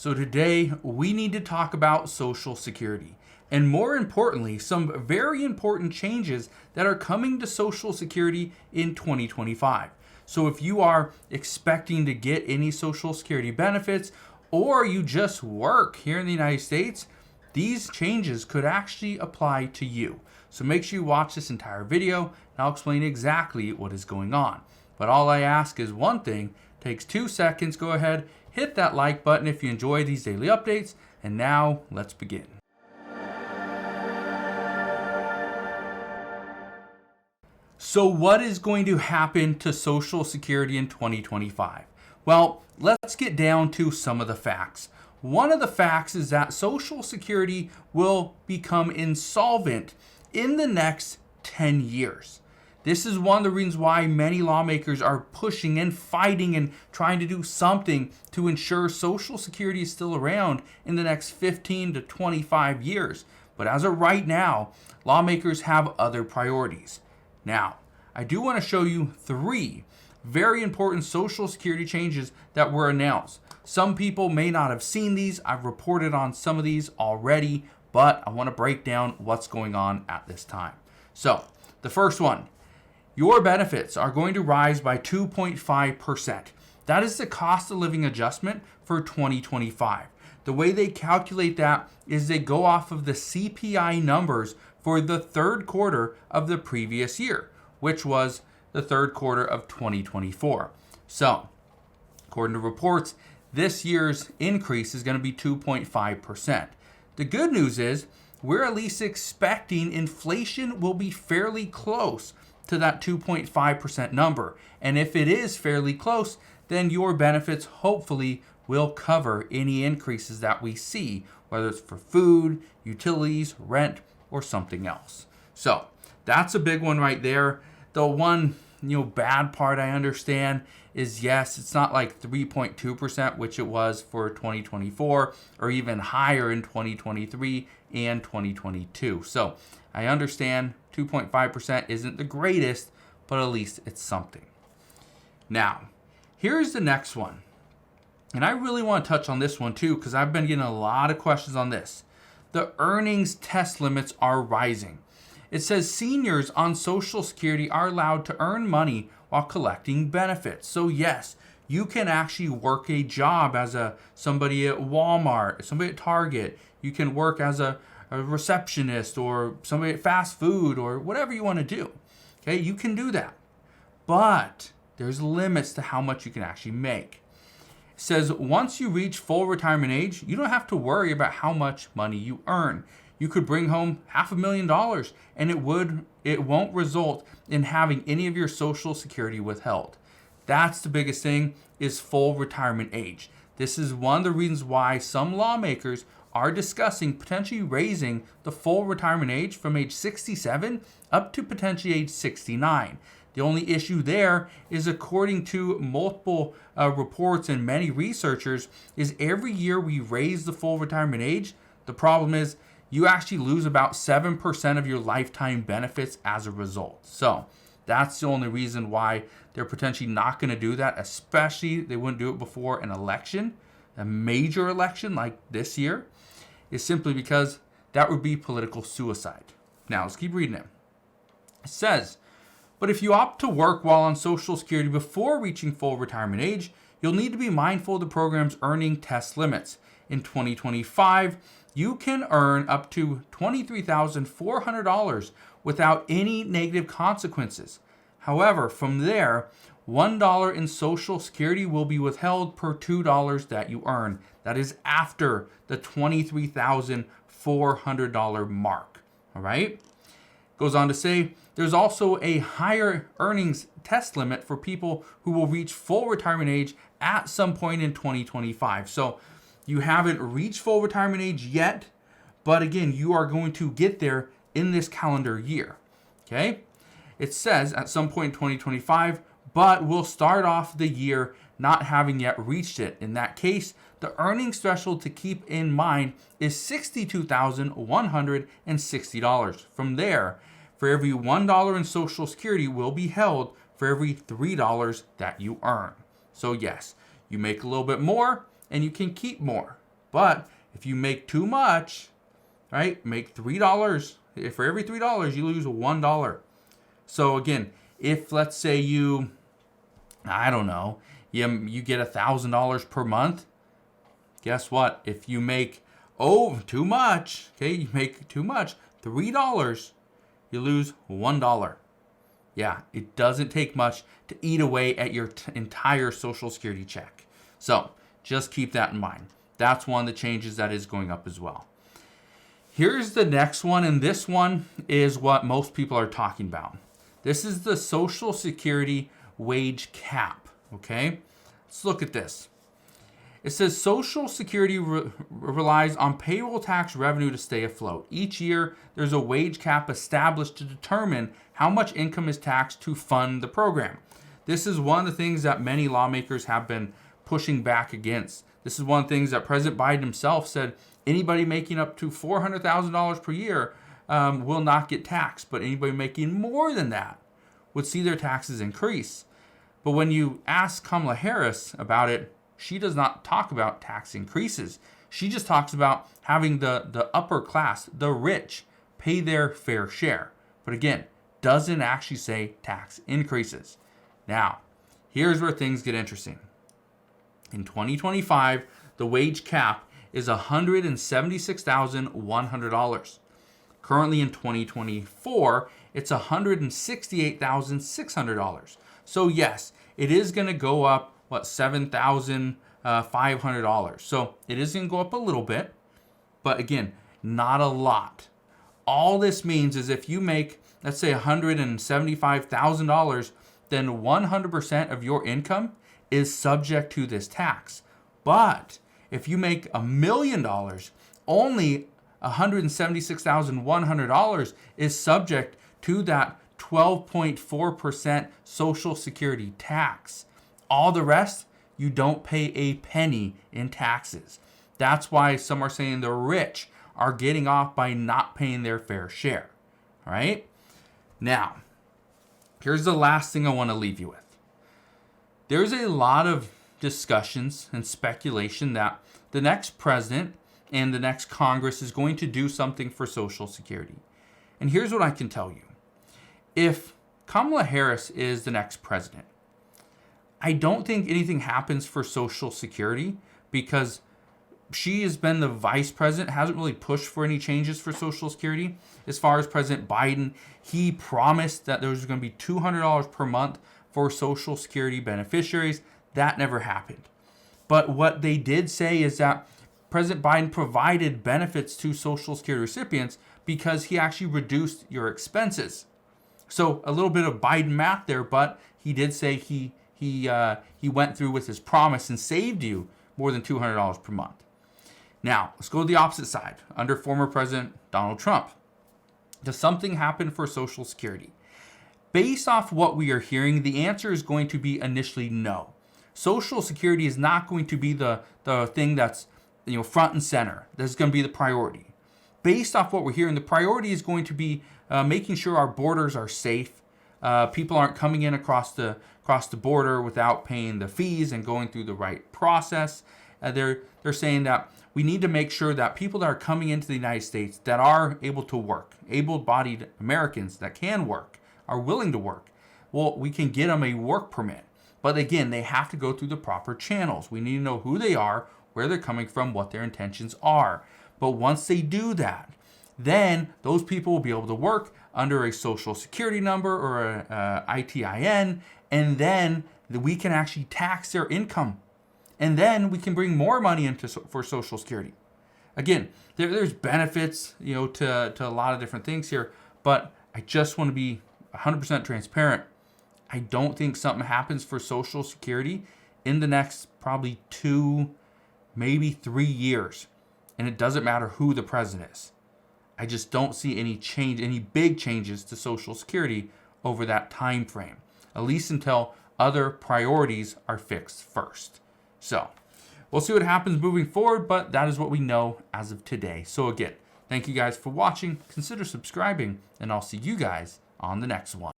So today we need to talk about Social Security, and more importantly, some very important changes that are coming to Social Security in 2025. So if you are expecting to get any Social Security benefits, or you just work here in the United States, these changes could actually apply to you. So make sure you watch this entire video, and I'll explain exactly what is going on. But all I ask is one thing, takes 2 seconds, go ahead, hit that like button if you enjoy these daily updates, and now let's begin. So what is going to happen to Social Security in 2025? Well, let's get down to some of the facts. One of the facts is that Social Security will become insolvent in the next 10 years. This is one of the reasons why many lawmakers are pushing and fighting and trying to do something to ensure Social Security is still around in the next 15 to 25 years. But as of right now, lawmakers have other priorities. Now, I do want to show you 3 very important Social Security changes that were announced. Some people may not have seen these. I've reported on some of these already, but I want to break down what's going on at this time. So, the first one, your benefits are going to rise by 2.5%. That is the cost of living adjustment for 2025. The way they calculate that is they go off of the CPI numbers for the third quarter of the previous year, which was the third quarter of 2024. So, according to reports, this year's increase is going to be 2.5%. The good news is we're at least expecting inflation will be fairly close to that 2.5% number. And if it is fairly close, then your benefits hopefully will cover any increases that we see, whether it's for food, utilities, rent, or something else. So that's a big one right there. The one bad part I understand is, yes, it's not like 3.2%, which it was for 2024, or even higher in 2023 and 2022. So I understand 2.5% isn't the greatest, but at least it's something. Now, here's the next one. And I really want to touch on this one too, because I've been getting a lot of questions on this. The earnings test limits are rising. It says seniors on Social Security are allowed to earn money while collecting benefits. So yes, you can actually work a job as somebody at Walmart, somebody at Target. You can work as a receptionist or somebody at fast food or whatever you want to do. Okay, you can do that. But there's limits to how much you can actually make. It says once you reach full retirement age, you don't have to worry about how much money you earn. You could bring home $500,000 and it won't result in having any of your Social Security withheld. That's the biggest thing, is full retirement age. This is one of the reasons why some lawmakers are discussing potentially raising the full retirement age from age 67 up to potentially age 69. The only issue there is, according to multiple reports and many researchers, is every year we raise the full retirement age, the problem is you actually lose about 7% of your lifetime benefits as a result. So that's the only reason why they're potentially not going to do that, especially they wouldn't do it before an election, a major election like this year, is simply because that would be political suicide. Now, let's keep reading it. It says, but if you opt to work while on Social Security before reaching full retirement age, you'll need to be mindful of the program's earning test limits. In 2025, you can earn up to $23,400 without any negative consequences. However, from there, $1 in Social Security will be withheld per $2 that you earn. That is after the $23,400 mark. All right? Goes on to say, there's also a higher earnings test limit for people who will reach full retirement age at some point in 2025. So you haven't reached full retirement age yet, but again, you are going to get there in this calendar year. Okay? It says at some point in 2025, but we'll start off the year not having yet reached it. In that case, the earnings threshold to keep in mind is $62,160. From there, for every $1 in Social Security will be held for every $3 that you earn. So yes, you make a little bit more and you can keep more. But if you make too much, right, make $3. For every $3, you lose $1. So again, if let's say you, I don't know, you get $1,000 per month, guess what? If you make too much, okay, you make too much, $3, you lose $1. Yeah, it doesn't take much to eat away at your entire Social Security check. So just keep that in mind. That's one of the changes that is going up as well. Here's the next one, and this one is what most people are talking about. This is the Social Security wage cap, okay? Let's look at this. It says Social Security relies on payroll tax revenue to stay afloat. Each year, there's a wage cap established to determine how much income is taxed to fund the program. This is one of the things that many lawmakers have been pushing back against. This is one of the things that President Biden himself said, anybody making up to $400,000 per year will not get taxed, but anybody making more than that would see their taxes increase. But when you ask Kamala Harris about it, she does not talk about tax increases. She just talks about having the upper class, the rich, pay their fair share. But again, doesn't actually say tax increases. Now, here's where things get interesting. In 2025, the wage cap is $176,100. Currently in 2024, it's $168,600. So yes, it is going to go up, $7,500. So it is going to go up a little bit, but again, not a lot. All this means is if you make, let's say, $175,000, then 100% of your income is subject to this tax. But if you make $1 million, only $176,100 is subject to that 12.4% Social Security tax. All the rest, you don't pay a penny in taxes. That's why some are saying the rich are getting off by not paying their fair share. All right? Now, here's the last thing I want to leave you with. There's a lot of discussions and speculation that the next president and the next Congress is going to do something for Social Security. And here's what I can tell you. If Kamala Harris is the next president, I don't think anything happens for Social Security because she has been the vice president, hasn't really pushed for any changes for Social Security. As far as President Biden, he promised that there was going to be $200 per month for Social Security beneficiaries. That never happened. But what they did say is that President Biden provided benefits to Social Security recipients because he actually reduced your expenses. So a little bit of Biden math there, but he did say he went through with his promise and saved you more than $200 per month. Now, let's go to the opposite side. Under former President Donald Trump, does something happen for Social Security? Based off what we are hearing, the answer is going to be initially no. Social Security is not going to be the thing that's front and center. That's going to be the priority. Based off what we're hearing, the priority is going to be making sure our borders are safe. People aren't coming in across the border without paying the fees and going through the right process. They're saying that we need to make sure that people that are coming into the United States that are able to work, able-bodied Americans that can work, are willing to work, well, we can get them a work permit. But again, they have to go through the proper channels. We need to know who they are, where they're coming from, what their intentions are. But once they do that, then those people will be able to work under a Social Security number or a ITIN, and then we can actually tax their income. And then we can bring more money for Social Security. Again, there's benefits, to a lot of different things here, but I just want to be 100% transparent. I don't think something happens for Social Security in the next probably 2, maybe 3 years. And it doesn't matter who the president is. I just don't see any big changes to Social Security over that time frame, at least until other priorities are fixed first. So we'll see what happens moving forward, but that is what we know as of today. So again, thank you guys for watching. Consider subscribing, and I'll see you guys on the next one.